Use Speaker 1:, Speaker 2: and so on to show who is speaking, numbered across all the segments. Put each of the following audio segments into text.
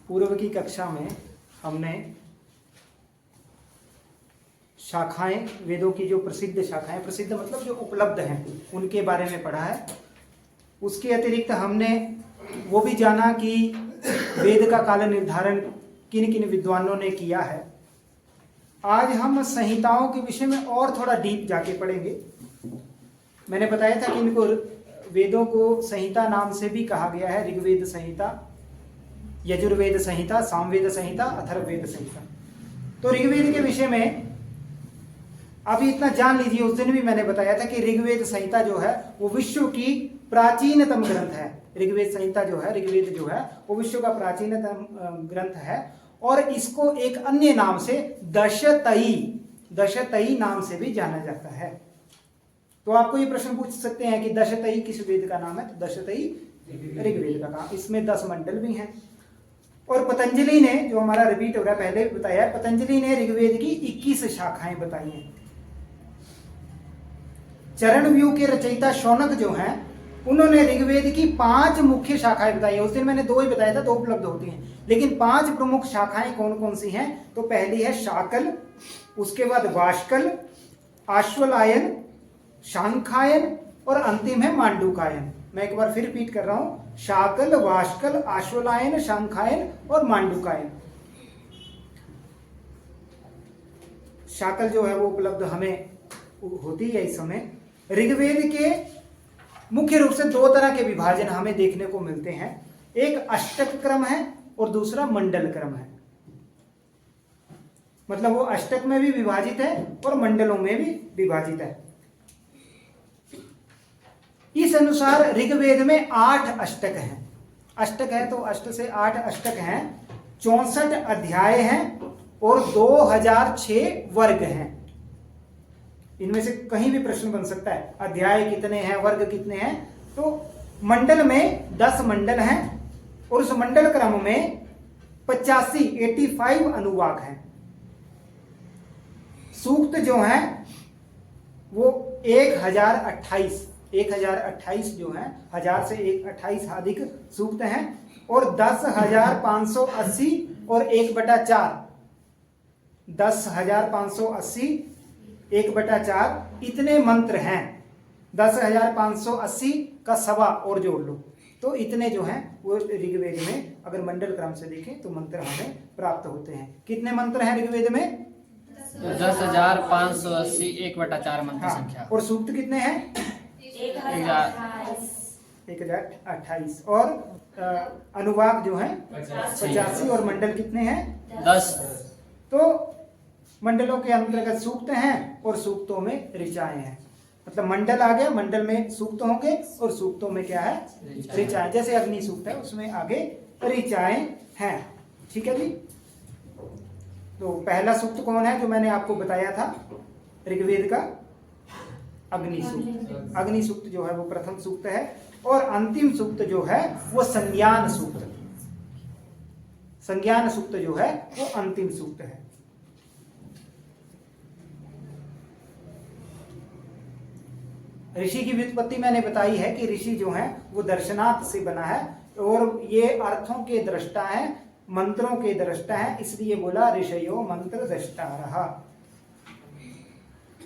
Speaker 1: पूर्व की कक्षा में हमने शाखाएं, वेदों की जो प्रसिद्ध शाखाएं, प्रसिद्ध मतलब जो उपलब्ध हैं, उनके बारे में पढ़ा है। उसके अतिरिक्त हमने वो भी जाना कि वेद का काल निर्धारण किन किन विद्वानों ने किया है। आज हम संहिताओं के विषय में और थोड़ा डीप जाके पढ़ेंगे। मैंने बताया था कि इनको वेदों को संहिता नाम से भी कहा गया है। ऋग्वेद संहिता, यजुर्वेद संहिता, सामवेद संहिता, अथर्ववेद संहिता। तो ऋग्वेद के विषय में अभी इतना जान लीजिए, उस दिन भी मैंने बताया था कि ऋग्वेद संहिता जो है वो विश्व की प्राचीनतम ग्रंथ है। ऋग्वेद संहिता जो है, ऋग्वेद जो है वो विश्व का प्राचीनतम ग्रंथ है और इसको एक अन्य नाम से दशतई नाम से भी जाना जाता है। तो आपको ये प्रश्न पूछ सकते हैं कि दशतई किस वेद का नाम है? तो दशतई ऋग्वेद का नाम। इसमें 10 मंडल भी हैं। और पतंजलि ने, जो हमारा रिपीट हो रहा है, पहले बताया है, पतंजलि ने ऋग्वेद की 21 शाखाएं बताई हैं। चरण व्यू के रचयिता शौनक जो हैं, उन्होंने ऋग्वेद की 5 मुख्य शाखाएं बताई है। उस दिन मैंने 2 ही बताया था, 2 उपलब्ध होती हैं, लेकिन 5 प्रमुख शाखाएं कौन कौन सी हैं? तो पहली है शाकल, उसके बाद वाष्कल, आश्वलायन, शांखायन और अंतिम है मांडूकायन। मैं एक बार फिर रिपीट कर रहा हूं, शाकल, वाष्कल, आश्वलायन, शांखायन और मांडूकायन। शाकल जो है वो उपलब्ध हमें होती है इस समय। ऋग्वेद के मुख्य रूप से 2 तरह के विभाजन हमें देखने को मिलते हैं। एक अष्टक क्रम है और दूसरा मंडल क्रम है। मतलब वो अष्टक में भी विभाजित है और मंडलों में भी विभाजित है। इस अनुसार ऋग्वेद में 8 अष्टक हैं। अष्टक है तो अष्ट से 8 अष्टक हैं, 64 अध्याय हैं और 2006 वर्ग हैं। इनमें से कहीं भी प्रश्न बन सकता है, अध्याय कितने हैं, वर्ग कितने हैं। तो मंडल में 10 मंडल हैं और उस मंडल क्रम में 85 अनुवाक हैं। सूक्त जो हैं वो 1028 जो हैं, 1000 से 28 अधिक सूक्त हैं और 10,580 और 1/4, 10,580 1/4 इतने मंत्र हैं। 10,580 का सवा और जोड़ लो तो इतने जो हैं वो ऋग्वेद में, अगर मंडल क्रम से देखें तो मंत्र हमें प्राप्त होते हैं। कितने मंत्र हैं ऋग्वेद में?
Speaker 2: 10,580 1/4 मंत्र संख्या।
Speaker 1: और सूक्त कितने हैं? 1028 और अनुवाक जो है 85 और मंडल कितने हैं?
Speaker 2: 10।
Speaker 1: तो मंडलों के अंतर्गत सूक्त हैं और सूक्तों में ऋचाएं हैं। मतलब मंडल आ गया, मंडल में सूक्त होंगे और सूक्तों में क्या है? ऋचाएं। जैसे अग्नि सूक्त है उसमें आगे ऋचाएं हैं। ठीक है जी। तो पहला सूक्त कौन है जो मैंने आपको बताया था ऋग्वेद का? अग्नि सूक्त। अग्नि सूक्त जो है वो प्रथम सूक्त है और अंतिम सूक्त जो है वो संज्ञान सूक्त। संज्ञान सूक्त जो है वो अंतिम सूक्त है। ऋषि की व्युत्पत्ति मैंने बताई है कि ऋषि जो है वो दर्शनार्थ से बना है और ये अर्थों के दृष्टा है, मंत्रों के दृष्टा है, इसलिए बोला ऋषयो मंत्र दृष्टारः।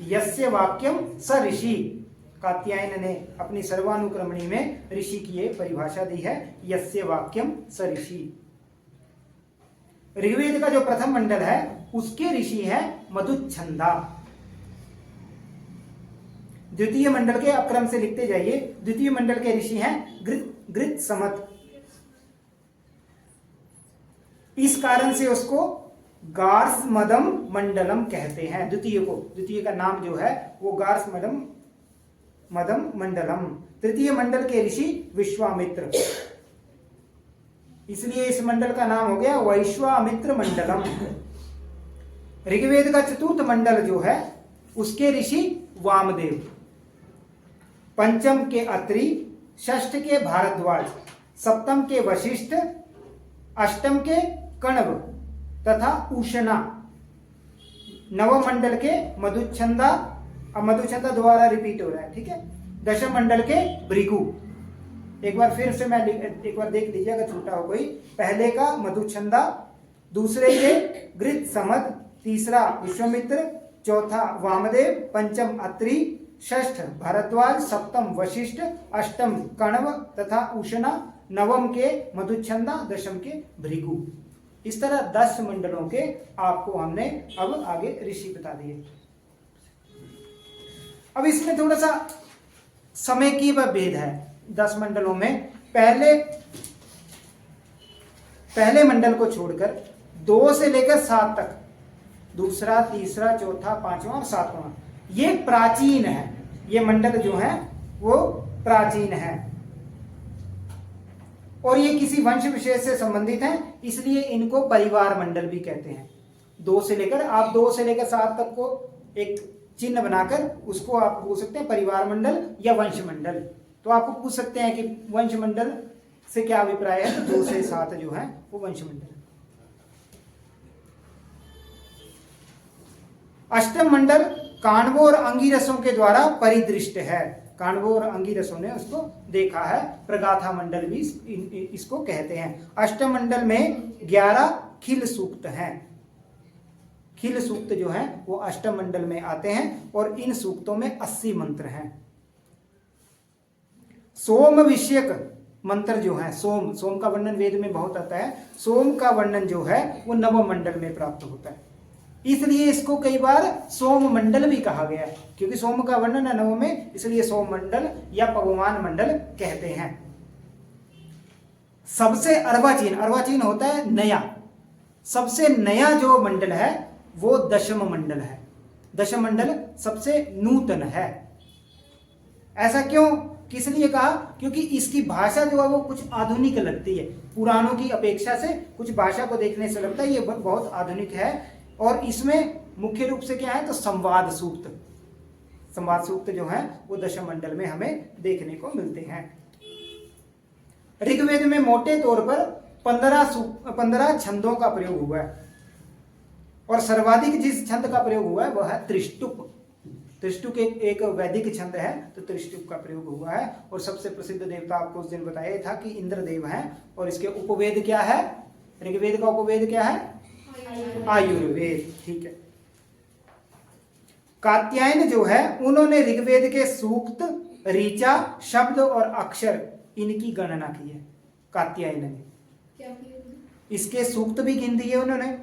Speaker 1: यस्य वाक्यम स ऋषि। कात्यायन ने अपनी सर्वानुक्रमणी में ऋषि की ये परिभाषा दी है, यस्य वाक्यम स ऋषि। ऋग्वेद का जो प्रथम मंडल है उसके ऋषि है मधुच्छंदा। द्वितीय मंडल के अक्रम से लिखते जाइए। द्वितीय मंडल के ऋषि हैं गृत्समत। इस कारण से उसको गार्स्मदम मंडलम कहते हैं। द्वितीय का नाम जो है वो गार्स्मदम मंडलम। तृतीय मंडल के ऋषि विश्वामित्र, इसलिए इस मंडल का नाम हो गया वैश्वामित्र मंडलम। ऋग्वेद का चतुर्थ मंडल जो है उसके ऋषि वामदेव। पंचम के अत्रि, षष्ठ के भारद्वाज, सप्तम के वशिष्ठ, अष्टम के कण्व तथा उषना। नवम मंडल के मधुच्छंदा, अब मधुच्छंदा दोबारा रिपीट हो रहा है, ठीक है। दशम मंडल के भृगु, एक बार फिर से मैं एक बार देख लीजिए अगर छूटा हो कोई। पहले का मधुछंदा, दूसरे के गृत समद, तीसरा विश्वामित्र, चौथा वामदेव, पंचम अत्रि, षष्ठ भारद्वाज, सप्तम वशिष्ठ, अष्टम कण्व तथा उषना, नवम के मधुछंदा, दशम के भृगु। इस तरह 10 मंडलों के आपको हमने अब आगे ऋषि बता दिए। अब इसमें थोड़ा सा समय की वह भेद है 10 मंडलों में। पहले मंडल को छोड़कर 2 से लेकर 7 तक, दूसरा, तीसरा, चौथा, पांचवा और 7वां, ये प्राचीन है। ये मंडल जो है वो प्राचीन है और ये किसी वंश विशेष से संबंधित हैं, इसलिए इनको परिवार मंडल भी कहते हैं। 2 से लेकर 7 तक को एक चिन्ह बनाकर उसको आप बोल सकते हैं परिवार मंडल या वंश मंडल। तो आपको पूछ सकते हैं कि वंश मंडल से क्या अभिप्राय है, तो 2 से 7 जो है वो वंश मंडल। अष्टम मंडल काण्वों और अंगिरसों के द्वारा परिदृष्ट है। काण्वों और अंगिरसों ने उसको देखा है, प्रगाथा मंडल भी इसको कहते हैं। अष्टम मंडल में 11 खिल सूक्त हैं। खिल सूक्त जो है वो अष्टम मंडल में आते हैं और इन सूक्तों में 80 मंत्र हैं। सोम विषयक मंत्र जो है, सोम का वर्णन वेद में बहुत आता है। सोम का वर्णन जो है वो नवम मंडल में प्राप्त होता है, इसलिए इसको कई बार सोम मंडल भी कहा गया है, क्योंकि सोम का वर्णन है नवम में, इसलिए सोम मंडल या पवमान मंडल कहते हैं। सबसे अर्वाचीन होता है नया, सबसे नया जो मंडल है वो दशम मंडल है। दशम मंडल सबसे नूतन है। ऐसा क्यों, किस लिए कहा, क्योंकि इसकी भाषा जो है वो कुछ आधुनिक लगती है, पुराणों की अपेक्षा से कुछ भाषा को देखने से लगता है ये बहुत आधुनिक है। और इसमें मुख्य रूप से क्या है, तो संवाद सूक्त जो है वो दशम मंडल में हमें देखने को मिलते हैं। ऋग्वेद में मोटे तौर पर 15 छंदों का प्रयोग हुआ है और सर्वाधिक जिस छंद का प्रयोग हुआ है वह है त्रिष्टुप। त्रिष्टुप एक वैदिक छंद है, तो त्रिष्टुप का प्रयोग हुआ है। और सबसे प्रसिद्ध देवता आपको उस दिन बताया था कि इंद्रदेव हैं, और इसके उपवेद क्या है, ऋग्वेद का उपवेद क्या है, आयुर्वेद। ठीक है। कात्यायन जो है उन्होंने ऋग्वेद के सूक्त, ऋचा, शब्द और अक्षर इनकी गणना की है। कात्यायन ने इसके सूक्त भी गिन दिए उन्होंने,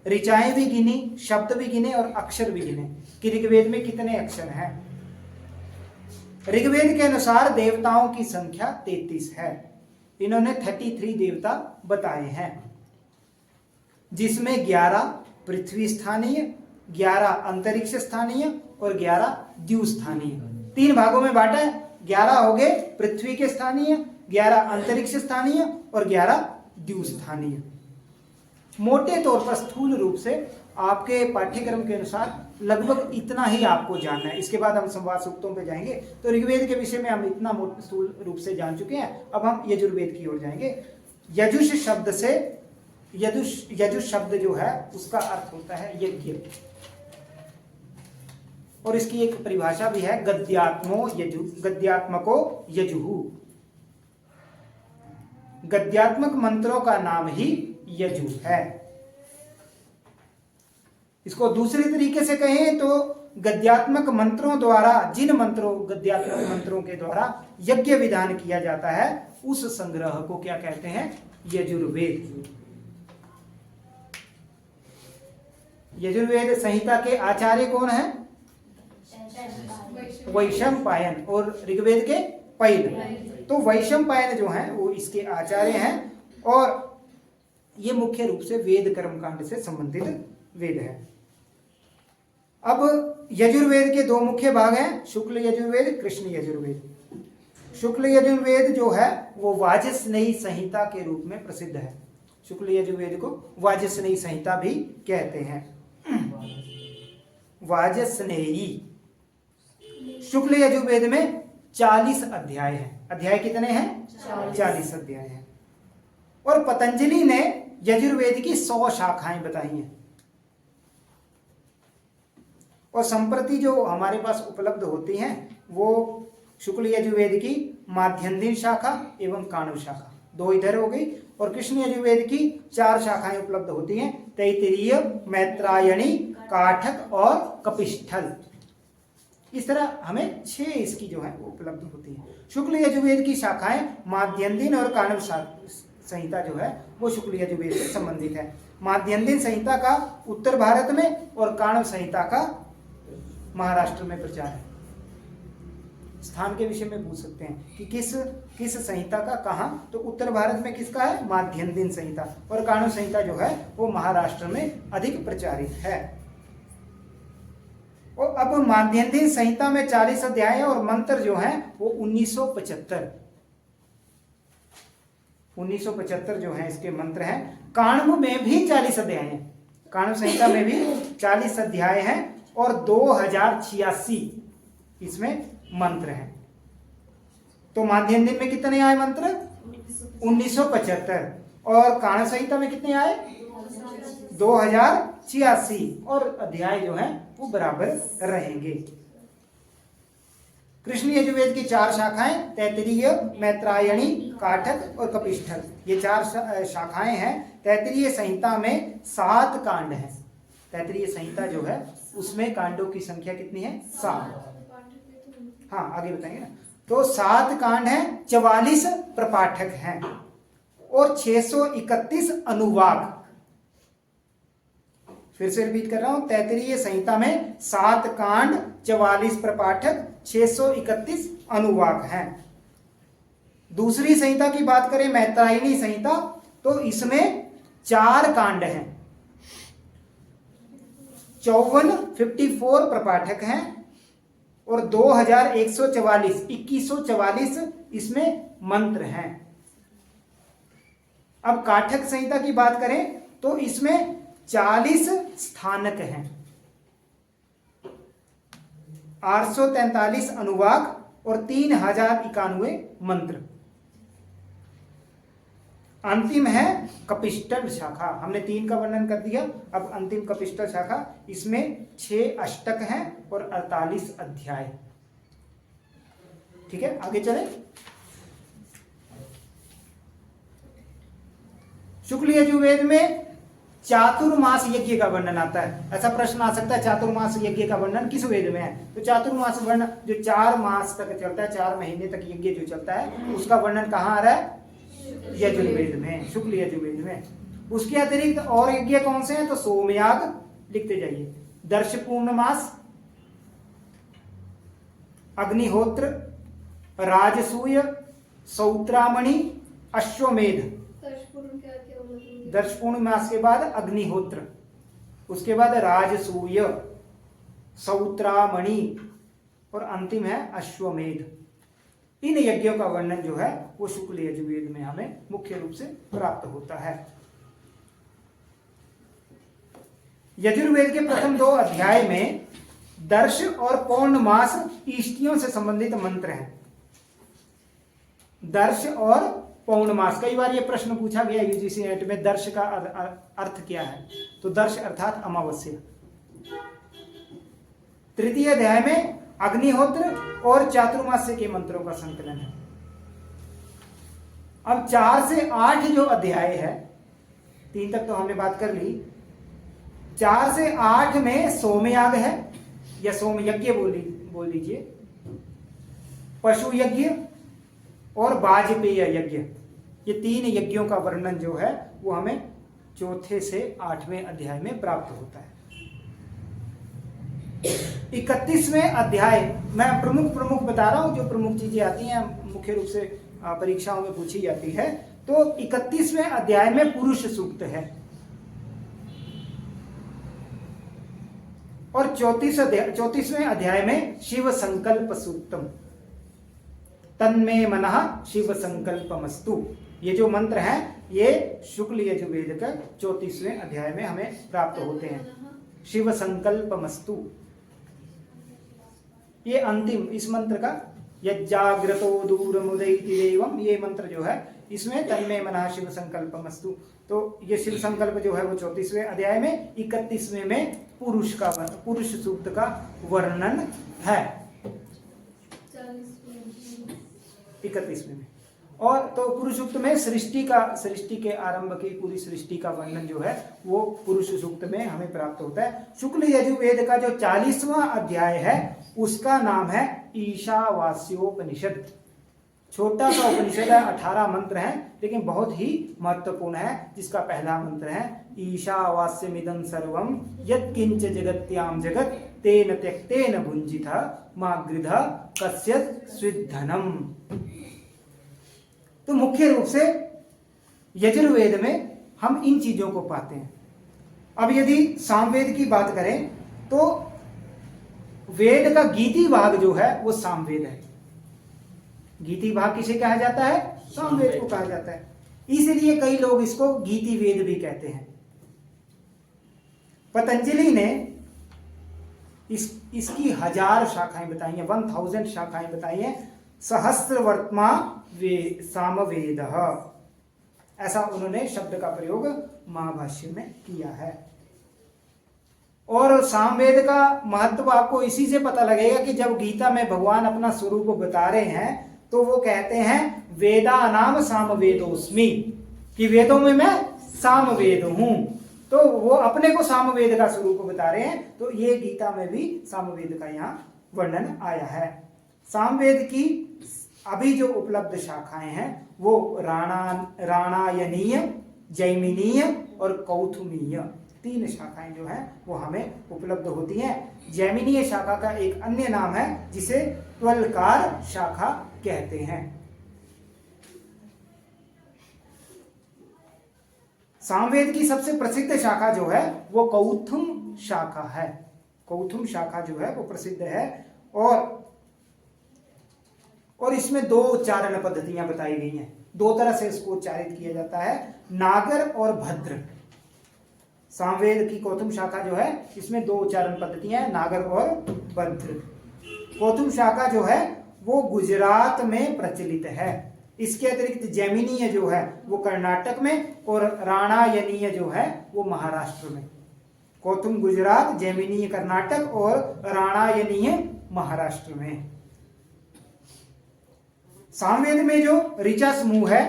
Speaker 1: ऋचाएं भी गिनी, शब्द भी गिने और अक्षर भी गिने कि ऋग्वेद में कितने अक्षर हैं। ऋग्वेद के अनुसार देवताओं की संख्या 33 है। इन्होंने 33 देवता बताए हैं, जिसमें 11 पृथ्वी स्थानीय, 11 अंतरिक्ष स्थानीय और 11 द्यू स्थानीय। 3 भागों में बांटा है। 11 हो गए पृथ्वी के स्थानीय, 11 अंतरिक्ष स्थानीय और 11 द्यू स्थानीय। मोटे तौर पर स्थूल रूप से आपके पाठ्यक्रम के अनुसार लगभग इतना ही आपको जानना है। इसके बाद हम संवाद सूक्तों पे जाएंगे। तो ऋग्वेद के विषय में हम इतना स्थूल रूप से जान चुके हैं। अब हम यजुर्वेद की ओर जाएंगे। यजुष शब्द से, यजुष शब्द जो है उसका अर्थ होता है यज्ञ, और इसकी एक परिभाषा भी है, गद्यात्मको यजुहु। गद्यात्मक मंत्रों का नाम ही यजु है। इसको दूसरे तरीके से कहें तो गद्यात्मक मंत्रों द्वारा, गद्यात्मक मंत्रों के द्वारा यज्ञ विधान किया जाता है, उस संग्रह को क्या कहते हैं, यजुर्वेद। यजुर्वेद संहिता के आचार्य कौन है, वैशंपायन, और ऋग्वेद के पैल। तो वैशंपायन जो हैं वो इसके आचार्य हैं, और ये मुख्य रूप से वेद कर्मकांड से संबंधित वेद है। अब यजुर्वेद के 2 मुख्य भाग हैं, शुक्ल यजुर्वेद, कृष्ण यजुर्वेद। शुक्ल यजुर्वेद जो है वो वाजस्नेयी संहिता के रूप में प्रसिद्ध है। शुक्ल यजुर्वेद को वाजस्नेयी संहिता भी कहते हैं। वाजस्नेयी शुक्ल यजुर्वेद में 40 अध्याय हैं। अध्याय कितने हैं, 40 अध्याय हैं। और पतंजलि ने यजुर्वेद की 100 शाखाएं बताई हैं। और संप्रति जो हमारे पास उपलब्ध होती हैं वो शुक्ल यजुर्वेद की माध्यन्दिन शाखा एवं काणव शाखा, दो इधर हो गई। और कृष्ण यजुर्वेद की 4 शाखाएं उपलब्ध होती हैं, तैत्तिरीय, मैत्रायणी, काठक और कपिस्थल। इस तरह हमें 6 इसकी जो है वो उपलब्ध होती है। शुक्ल यजुर्वेद की शाखाएं माध्यन्दिन और काणव संहिता जो है वो शुक्ल यजुर्वेद से संबंधित है। माध्यन्दिन संहिता का उत्तर भारत में और काणव संहिता का महाराष्ट्र में प्रचार है। स्थान के विषय में पूछ सकते हैं कि किस संहिता का कहाँ, तो उत्तर भारत में किसका है, माध्यन्दिन संहिता, और काणव संहिता जो है वो महाराष्ट्र में अधिक प्रचारित है। और अब माध्यन्दिन संहिता में 40 अध्याय और मंत्र जो हैं वो 1975 जो है इसके मंत्र हैं। काणव में भी 40 अध्याय हैं, काणव संहिता में भी 40 अध्याय हैं और 2086 इसमें मंत्र हैं। तो माध्यन्दिन में कितने आए मंत्र, 1975, और काणव संहिता में कितने आए, 2086, और अध्याय जो है वो बराबर रहेंगे। कृष्ण यजुर्वेद की 4 शाखाएं, तैत्तिरीय, मैत्रायणी, काठक और कपिस्थल, ये 4 शाखाएं हैं। तैत्तिरीय संहिता में 7 कांड हैं। तैत्तिरीय संहिता जो है उसमें कांडों की संख्या कितनी है, 7। हाँ आगे बताएंगे ना। तो 7 कांड हैं, 44 प्रपाठक हैं और 631 अनुवाक। फिर से रिपीट कर रहा हूं, तैत्तिरीय संहिता में 7 कांड, 44 प्रपाठक, 631 अनुवाक हैं। दूसरी संहिता की बात करें, मैत्रायणी संहिता, तो इसमें 4 कांड हैं, 54 प्रपाठक हैं और 2144 इसमें मंत्र हैं। अब काठक संहिता की बात करें तो इसमें 40 स्थानक हैं, 843 अनुवाक और 3091 मंत्र। अंतिम है कपिस्थल शाखा, हमने 3 का वर्णन कर दिया। अब अंतिम कपिस्थल शाखा, इसमें 6 अष्टक हैं और 48 अध्याय। ठीक है, आगे चले। शुक्ल यजुर्वेद में चातुर्मास यज्ञ का वर्णन आता है। ऐसा प्रश्न आ सकता है, चातुर्मास यज्ञ का वर्णन किस वेद में है? तो चातुर्मास वर्ण जो 4 मास तक चलता है, 4 महीने तक यज्ञ जो चलता है, उसका वर्णन कहाँ आ रहा है? यजुर्वेद में, शुक्ल यजुर्वेद में। उसके अतिरिक्त और यज्ञ कौन से हैं? तो सोमयाग लिखते जाइए, दर्श पूर्णमास, अग्निहोत्र, राजसूय, सौत्रामणि, अश्वमेध। दर्श पूर्णमास के बाद अग्निहोत्र, उसके बाद राजसूय, सौत्रामणि और अंतिम है अश्वमेध। इन यज्ञों का वर्णन जो है वो शुक्ल यजुर्वेद में हमें मुख्य रूप से प्राप्त होता है। यजुर्वेद के प्रथम 2 अध्याय में दर्श और पौर्णमास इष्टियों से संबंधित मंत्र हैं। दर्श और पौर्णमास, कई बार ये प्रश्न पूछा गया यूजीसी नेट में, दर्श का अर्थ क्या है? तो दर्श अर्थात अमावस्या। तृतीय अध्याय में अग्निहोत्र और चातुर्मास्य के मंत्रों का संकलन है। अब 4 से 8 जो अध्याय है, 3 तक तो हमने बात कर ली, 4 से 8 में सोमयाग है या सोम यज्ञ बोल लीजिए, पशु यज्ञ और वाजपेय यज्ञ। ये 3 यज्ञों का वर्णन जो है वो हमें 4 से 8वें अध्याय में प्राप्त होता है। 31वें अध्याय मैं प्रमुख बता रहा हूं, जो प्रमुख चीजें आती हैं मुख्य रूप से परीक्षाओं में पूछी जाती है। तो 31वें अध्याय में पुरुष सूक्त है और 34वें अध्याय में शिव संकल्प सूक्तम, तन्मे मनः शिव संकल्पमस्तु। ये जो मंत्र हैं ये शुक्ल यजुर्वेद का 34वें अध्याय में हमें प्राप्त होते हैं। शिव संकल्पमस्तु, ये अंतिम इस मंत्र का, यज्जाग्रतो दूरमुदैति देवम, ये मंत्र जो है इसमें तन्मे मनः शिव संकल्पमस्तु। तो ये शिव संकल्प जो है वो 34वें अध्याय में, 31वें में पुरुष सूक्त का वर्णन है। 31वें में। और तो पुरुष सूक्त में सृष्टि के आरंभ की पूरी सृष्टि का वर्णन जो है वो पुरुष सूक्त में हमें प्राप्त होता है। शुक्ल यजुर्वेद का जो 40वां अध्याय है उसका नाम है ईशावास्योपनिषद। छोटा सा उपनिषद है, 18 मंत्र हैं, लेकिन बहुत ही महत्वपूर्ण है, जिसका पहला मंत्र है ईशावास्यमिदं सर्वं यत्किंच जगत्याम जगत तेन त्यक्तेन भुंजितः मा गृधः कस्यत् स्विद्धनम। तो मुख्य रूप से यजुर्वेद में हम इन चीजों को पाते हैं। अब यदि सामवेद की बात करें तो वेद का गीति भाग जो है वो सामवेद है। गीति भाग किसे कहा जाता है? सामवेद को कहा जाता है। इसलिए कई लोग इसको गीति वेद भी कहते हैं। पतंजलि ने इसकी 1000 शाखाएं बताई हैं, 1000 शाखाएं बताई हैं। सहस्रवर्त्मा सामवेद, ऐसा उन्होंने शब्द का प्रयोग महाभाष्य में किया है। और सामवेद का महत्व आपको इसी से पता लगेगा कि जब गीता में भगवान अपना स्वरूप बता रहे हैं तो वो कहते हैं वेदा नाम सामवेदोस्मि, कि वेदों में मैं सामवेद हूं। तो वो अपने को सामवेद का स्वरूप बता रहे हैं। तो ये गीता में भी सामवेद का यहाँ वर्णन आया है। सामवेद की अभी जो उपलब्ध शाखाएं हैं वो राणायनीय, जैमिनीय और कौथुमीय, 3 शाखाएं जो हैं वो हमें उपलब्ध होती हैं। जैमिनीय शाखा का एक अन्य नाम है जिसे त्वलकार शाखा कहते हैं। सामवेद की सबसे प्रसिद्ध शाखा जो है वो कौथुम शाखा है। कौथुम शाखा जो है वो प्रसिद्ध है और इसमें 2 उच्चारण पद्धतियां बताई गई हैं। 2 तरह से इसको उच्चारित किया जाता है, नागर और भद्र। सामवेद की कौथुम शाखा जो है इसमें 2 उच्चारण पद्धतियां हैं, नागर और भद्र। कौथुम शाखा जो है वो गुजरात में प्रचलित है। इसके अतिरिक्त जैमिनीय जो है वो कर्नाटक में और राणायनीय जो है वो महाराष्ट्र में। कौथुम गुजरात, जैमिनीय कर्नाटक और राणायनीय महाराष्ट्र में। सामवेद में जो ऋचा समूह है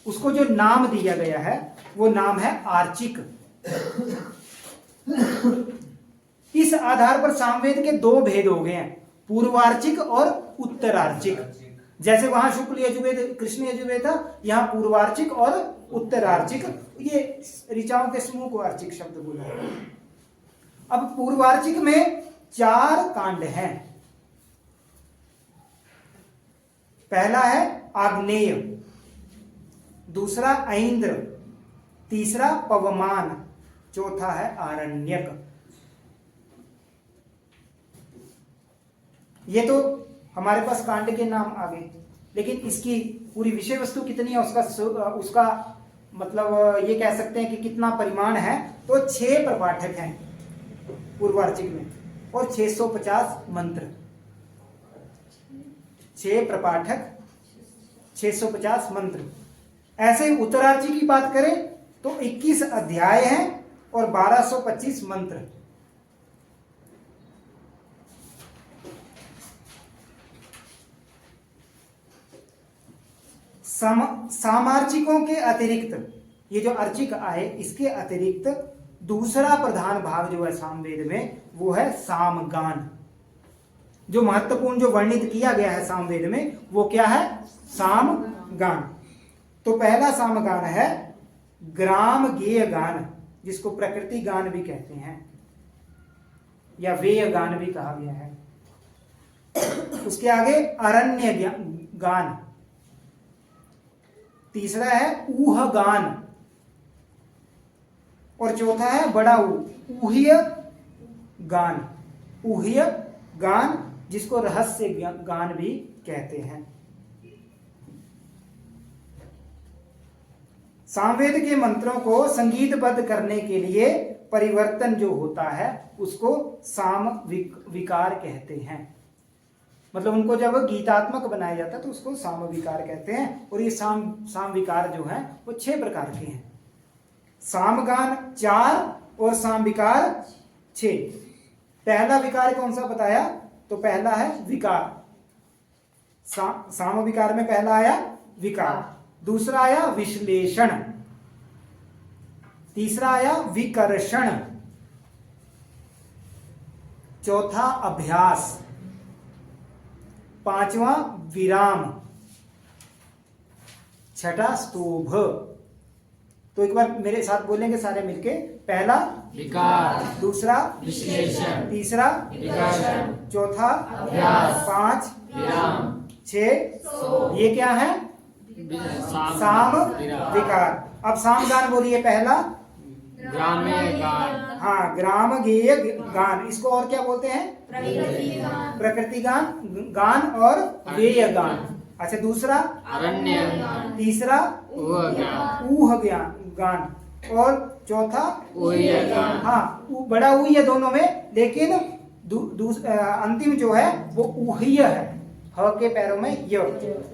Speaker 1: उसको जो नाम दिया गया है वो नाम है आर्चिक। इस आधार पर सामवेद के 2 भेद हो गए हैं, पूर्वार्चिक और उत्तरार्चिक। जैसे वहां शुक्ल यजुर्वेद, कृष्ण यजुर्वेद था, यहाँ पूर्वार्चिक और उत्तरार्चिक। ये ऋचाओं के समूह को अर्चिक शब्द बोला है। अब पूर्वार्चिक में 4 कांड हैं। पहला है आग्नेय, दूसरा ऐन्द्र, तीसरा पवमान, चौथा है आरण्यक। ये तो हमारे पास कांड के नाम आ गए, लेकिन इसकी पूरी विषय वस्तु कितनी है उसका मतलब ये कह सकते हैं कि कितना परिमाण है। तो 6 प्रपाठक हैं पूर्वार्चिक में और 650 मंत्र। 6 प्रपाठक, 650 मंत्र। ऐसे उत्तरार्ची की बात करें तो 21 अध्याय हैं और 1225 मंत्र। सामार्चिकों के अतिरिक्त ये जो अर्चिक आए, इसके अतिरिक्त दूसरा प्रधान भाग जो है सामवेद में वो है सामगान। जो महत्वपूर्ण जो वर्णित किया गया है सामवेद में वो क्या है? सामगान। तो पहला सामगान है ग्राम गेय गान, जिसको प्रकृति गान भी कहते हैं या वेय गान भी कहा गया है। उसके आगे अरण्य गान, तीसरा है ऊह गान और चौथा है बड़ा ऊह्य गान। ऊह्य गान जिसको रहस्य गान भी कहते हैं। सामवेद के मंत्रों को संगीतबद्ध करने के लिए परिवर्तन जो होता है उसको साम विकार कहते हैं। मतलब उनको जब गीतात्मक बनाया जाता है तो उसको साम विकार कहते हैं। और ये साम विकार जो है वो 6 प्रकार के हैं। सामगान 4 और साम विकार 6। पहला विकार कौन सा बताया? तो पहला है विकार। साम विकार में पहला आया विकार, दूसरा आया विश्लेषण, तीसरा आया विकर्षण, चौथा अभ्यास, पांचवा विराम, छठा स्तोभ। तो एक बार मेरे साथ बोलेंगे सारे मिलके। पहला
Speaker 2: विकार,
Speaker 1: दूसरा
Speaker 2: विश्लेषण,
Speaker 1: तीसरा
Speaker 2: विकर्षण,
Speaker 1: चौथा
Speaker 2: अभ्यास,
Speaker 1: पांच
Speaker 2: विराम,
Speaker 1: 6 ये क्या है? साम
Speaker 2: विराम,
Speaker 1: विकार। अब सामगान बोलिए। पहला
Speaker 2: ग्राम्य गान,
Speaker 1: हाँ ग्राम गेय गान, इसको और क्या बोलते हैं? प्रकृति गान, गान और वेय गान। अच्छा दूसरा
Speaker 2: अरण्य गान,
Speaker 1: तीसरा
Speaker 2: ऊह गान,
Speaker 1: ऊह गान और चौथा
Speaker 2: ऊह्य गान।
Speaker 1: हाँ बड़ा ऊह्य दोनों में, लेकिन अंतिम जो है वो ऊह्य है, ह के पैरों में य,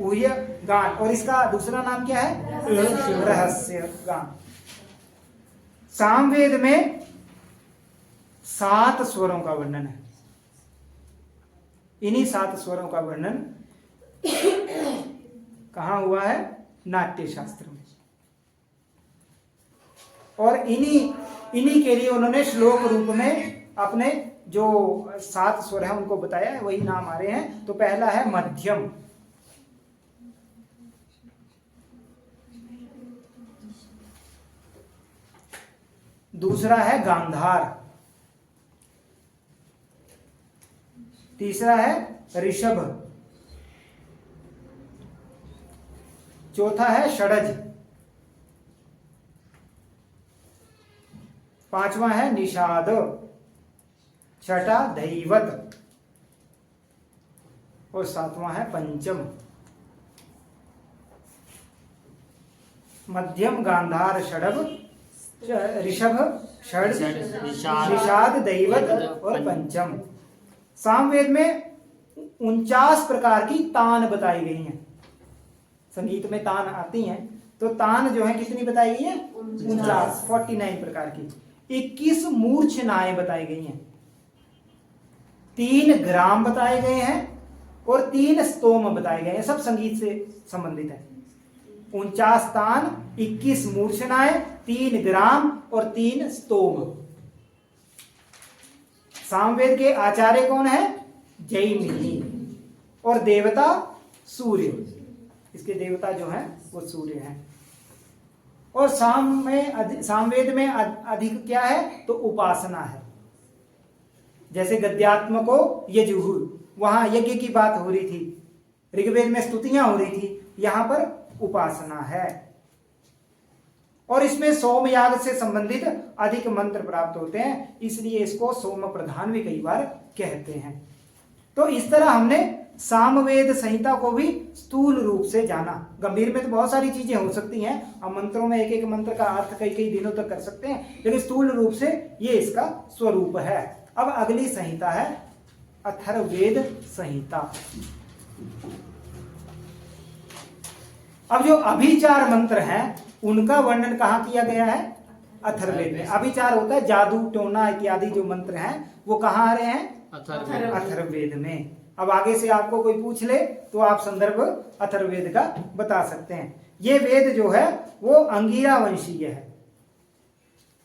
Speaker 1: ऊह्य गान। और इसका दूसरा नाम क्या है? रहस्य गान। सामवेद में 7 स्वरों का वर्णन है। इन्हीं 7 स्वरों का वर्णन कहाँ हुआ है? नाट्य शास्त्र में। और इन्हीं के लिए उन्होंने श्लोक रूप में अपने जो 7 स्वर हैं उनको बताया है, वही नाम आ रहे हैं। तो पहला है मध्यम, दूसरा है गांधार, तीसरा है ऋषभ, चौथा है षडज, पांचवा है निषाद, छठा दैवत और सातवां है पंचम। मध्यम, गांधार, षडभ, ऋषभ, षड, निषाद, दैवत और पंचम। सामवेद में 49 प्रकार की तान बताई गई हैं। संगीत में तान आती हैं, तो तान जो है कितनी बताई गई है? 49 प्रकार की। 21 मूर्छनाएं बताई गई हैं, 3 ग्राम बताए गए हैं और 3 स्तोम बताए गए हैं। सब संगीत से संबंधित है। 49 तान, 21 मूर्छनाएं, 3 ग्राम और 3 स्तोम। सामवेद के आचार्य कौन है? जैमिनी। और देवता सूर्य, इसके देवता जो हैं वो सूर्य हैं। और सामवेद में अधिक क्या है? तो उपासना है। जैसे गद्यात्म को यजुः, वहां यज्ञ की बात हो रही थी, ऋग्वेद में स्तुतियां हो रही थी, यहां पर उपासना है। और इसमें सोमयाग से संबंधित अधिक मंत्र प्राप्त होते हैं, इसलिए इसको सोम प्रधान भी कई बार कहते हैं। तो इस तरह हमने सामवेद संहिता को भी स्थूल रूप से जाना। गंभीर में तो बहुत सारी चीजें हो सकती हैं, हम मंत्रों में एक एक मंत्र का अर्थ कई कई दिनों तक कर सकते हैं, लेकिन स्थूल रूप से ये इसका स्वरूप है। अब अगली संहिता है अथर्ववेद संहिता। अब जो अभिचार मंत्र हैं उनका वर्णन कहाँ किया गया है? अथर्ववेद में। अभिचार होता है जादू टोना इत्यादि जो मंत्र हैं वो कहाँ आ रहे हैं? अथर्ववेद में। अब आगे से आपको कोई पूछ ले तो आप संदर्भ अथर्ववेद का बता सकते हैं। ये वेद जो है वो अंगिरा वंशीय है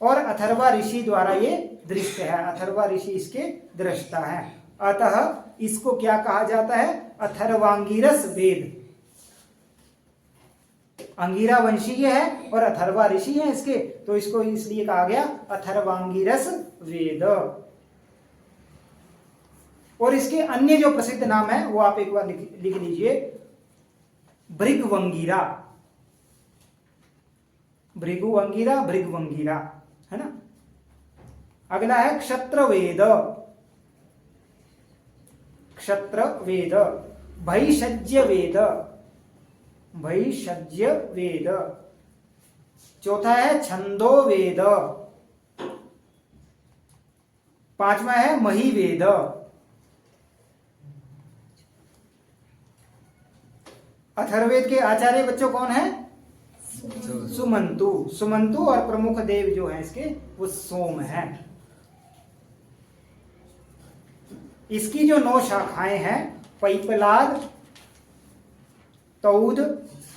Speaker 1: और अथर्वा ऋषि द्वारा ये दृष्ट है। अथर्वा ऋषि इसके दृष्टा है, अतः इसको क्या कहा जाता है? अथर्वांगिरस वेद। अंगिरा वंशीय है और अथर्वा ऋषि है इसके, तो इसको इसलिए कहा गया अथर्वांगिरस वेद। और इसके अन्य जो प्रसिद्ध नाम है वो आप एक बार लिख लीजिए। भृगवंगिरा, भृगुवंगिरा, भृगवंगिरा, है ना। अगला है क्षत्रवेद, क्षत्रवेद, भैषज्य वेद, भैषज्य वेद। चौथा है छंदो वेद, पांचवा है मही वेद। अथर्ववेद के आचार्य बच्चों कौन है? सुमंतु। सुमंतु और प्रमुख देव जो है इसके वो सोम है। इसकी जो 9 शाखाएं हैं, पैपलाद, तौद,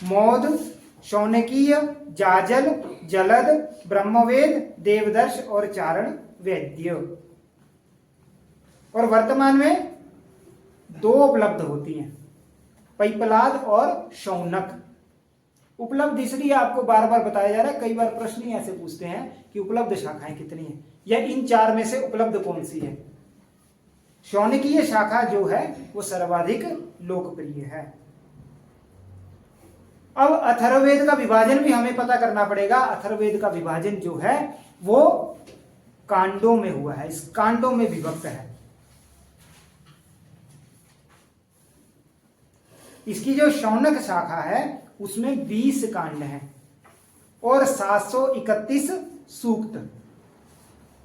Speaker 1: मौद, शौनकीय, जाजल, जलद, ब्रह्मवेद, देवदर्श और चारण वैद्य। और वर्तमान में 2 उपलब्ध होती हैं, पैपलाद और शौनक। उपलब्ध इसलिए आपको बार बार बताया जा रहा है, कई बार प्रश्न ही ऐसे पूछते हैं कि उपलब्ध शाखाएं कितनी हैं, या इन 4 में से उपलब्ध कौन सी है। शौनकीय शाखा जो है वो सर्वाधिक लोकप्रिय है। अब अथर्ववेद का विभाजन भी हमें पता करना पड़ेगा। अथर्ववेद का विभाजन जो है वो कांडों में हुआ है, इस कांडों में विभक्त है। इसकी जो शौनक शाखा है उसमें 20 कांड हैं और 731 सूक्त।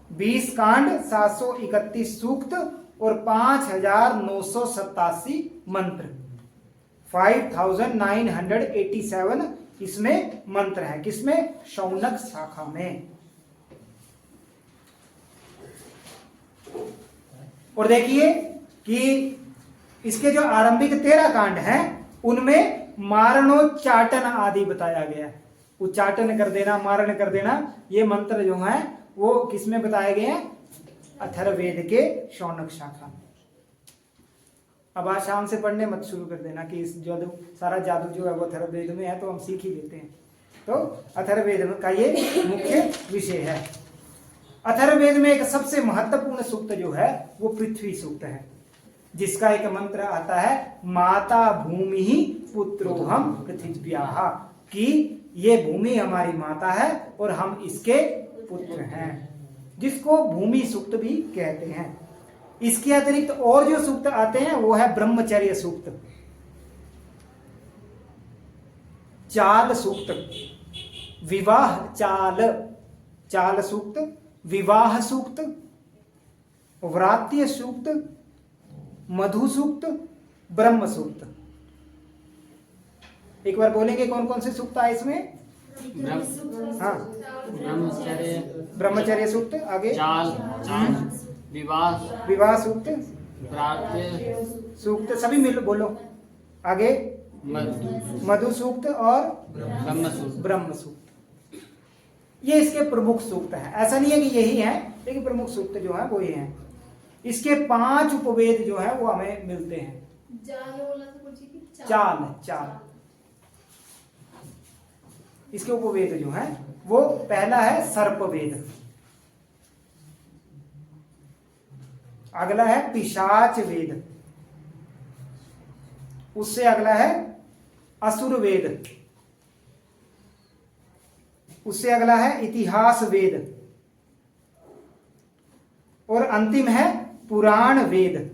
Speaker 1: 20 कांड, 731 सूक्त और 5987 मंत्र। 5987 इसमें मंत्र है। किसमें? शौनक शाखा में। और देखिए कि इसके जो आरंभिक 13 कांड हैं उनमें मारणोच्चाटन आदि बताया गया है। उच्चाटन कर देना, मारण कर देना, ये मंत्र जो है वो किसमें बताए गए हैं? अथर्ववेद के शौनक शाखा में। अब आज शाम से पढ़ने मत शुरू कर देना कि इस जादू, सारा जादू जो है वो अथर्ववेद में है, तो हम सीख ही लेते हैं। तो अथर्ववेद का ये मुख्य विषय है। अथर्ववेद में एक सबसे महत्वपूर्ण सूक्त जो है वो पृथ्वी सूक्त है, जिसका एक मंत्र आता है माता भूमि ही पुत्रोहम पृथिव्याः, कि ये भूमि हमारी माता है और हम इसके पुत्र हैं, जिसको भूमि सूक्त भी कहते हैं। इसके अतिरिक्त और जो सूक्त आते हैं वो है ब्रह्मचर्य सूक्त, चाल सूक्त, विवाह चाल सूक्त, विवाह सूक्त, व्रात्य सूक्त, मधु सूक्त, ब्रह्म सूक्त। एक बार बोलेंगे कौन कौन से सूक्त आए इसमें? हाँ, ब्रह्मचर्य सूक्त, आगे
Speaker 2: चाल,
Speaker 1: विवाह सूक्त,
Speaker 2: व्रात्य
Speaker 1: सूक्त, सभी मिल बोलो, आगे मधु सूक्त और ब्रह्म सूक्त। ये इसके प्रमुख सूक्त हैं। ऐसा नहीं है कि यही है, लेकिन प्रमुख सूक्त जो है वो ये हैं। इसके 5 उपवेद जो है वो हमें मिलते हैं। चाल इसके उपवेद जो है वो पहला है सर्पवेद, अगला है पिशाच वेद, उससे अगला है असुर वेद, उससे अगला है इतिहास वेद, और अंतिम है पुराण वेद।